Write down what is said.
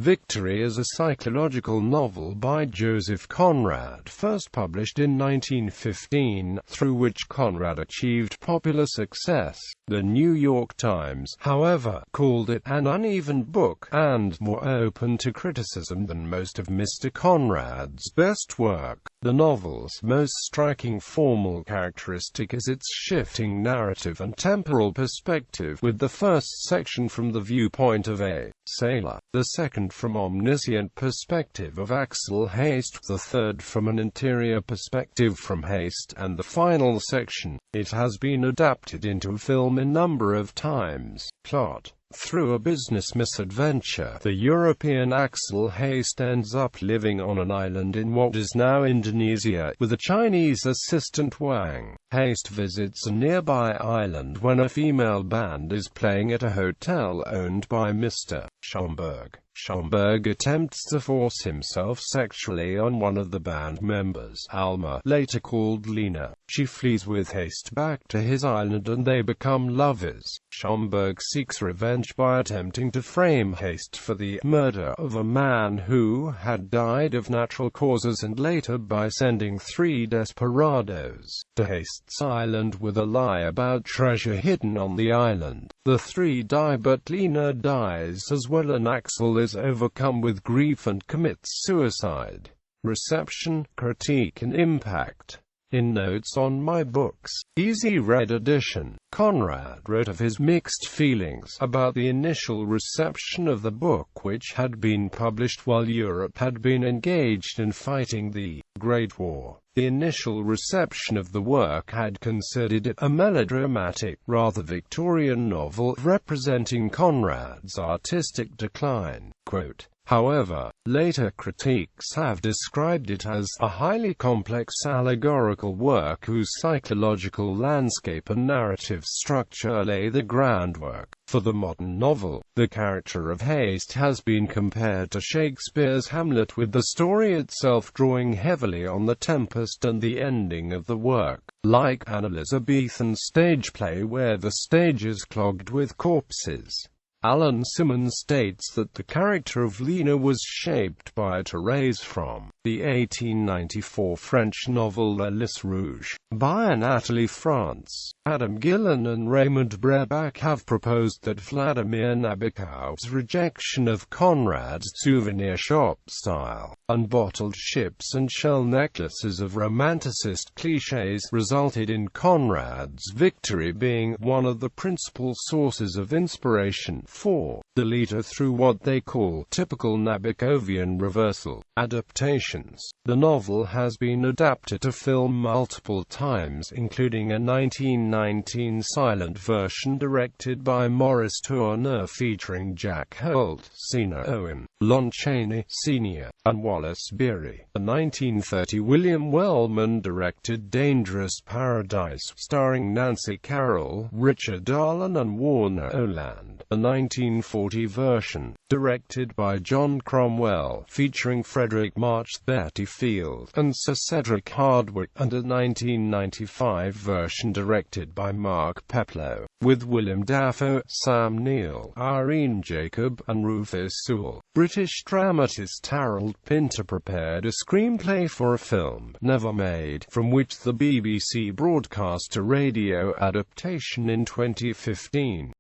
Victory is a psychological novel by Joseph Conrad, first published in 1915, through which Conrad achieved popular success. The New York Times, however, called it an uneven book, and more open to criticism than most of Mr. Conrad's best work. The novel's most striking formal characteristic is its shifting narrative and temporal perspective, with the first section from the viewpoint of a sailor, the second from omniscient perspective of Axel Heyst, the third from an interior perspective from Heyst, and the final section. It has been adapted into a film a number of times. Plot: through a business misadventure, the European Axel Heyst ends up living on an island in what is now Indonesia, with a Chinese assistant Wang. Heyst visits a nearby island when a female band is playing at a hotel owned by Mr. Schomburg. Schomburg attempts to force himself sexually on one of the band members, Alma, later called Lena. She flees with Heyst back to his island and they become lovers. Schomburg seeks revenge by attempting to frame Heyst for the murder of a man who had died of natural causes, and later by sending 3 desperados to Heyst's island with a lie about treasure hidden on the island. The 3 die, but Lena dies as well, and Axel is overcome with grief and commits suicide. Reception, critique and impact. In Notes on My Books, Easy Read Edition, Conrad wrote of his mixed feelings about the initial reception of the book, which had been published while Europe had been engaged in fighting the Great War. The initial reception of the work had considered it a melodramatic, rather Victorian novel, representing Conrad's artistic decline. Quote, however, later critiques have described it as a highly complex allegorical work whose psychological landscape and narrative structure lay the groundwork for the modern novel. The character of Heyst has been compared to Shakespeare's Hamlet, with the story itself drawing heavily on The Tempest and the ending of the work, like an Elizabethan stage play where the stage is clogged with corpses. Alan Simmons states that the character of Lena was shaped by Thérèse from the 1894 French novel La Lys Rouge by Nathalie France. Adam Gillen and Raymond Breback have proposed that Vladimir Nabokov's rejection of Conrad's souvenir shop style, unbottled ships and shell necklaces of romanticist clichés resulted in Conrad's Victory being one of the principal sources of inspiration for the leader through what they call typical Nabokovian reversal adaptations. The novel has been adapted to film multiple times, including a 1919 silent version directed by Maurice Tourneur featuring Jack Holt, Cena Owen, Lon Chaney Sr., and Wallace Beery. A 1930 William Wellman directed Dangerous Paradise starring Nancy Carroll, Richard Darlan and Warner Oland. A 1940 version, directed by John Cromwell, featuring Frederick March, Betty Field, and Sir Cedric Hardwicke, and a 1995 version directed by Mark Peploe, with Willem Dafoe, Sam Neill, Irene Jacob, and Rufus Sewell. British dramatist Harold Pinter prepared a screenplay for a film never made, from which the BBC broadcast a radio adaptation in 2015.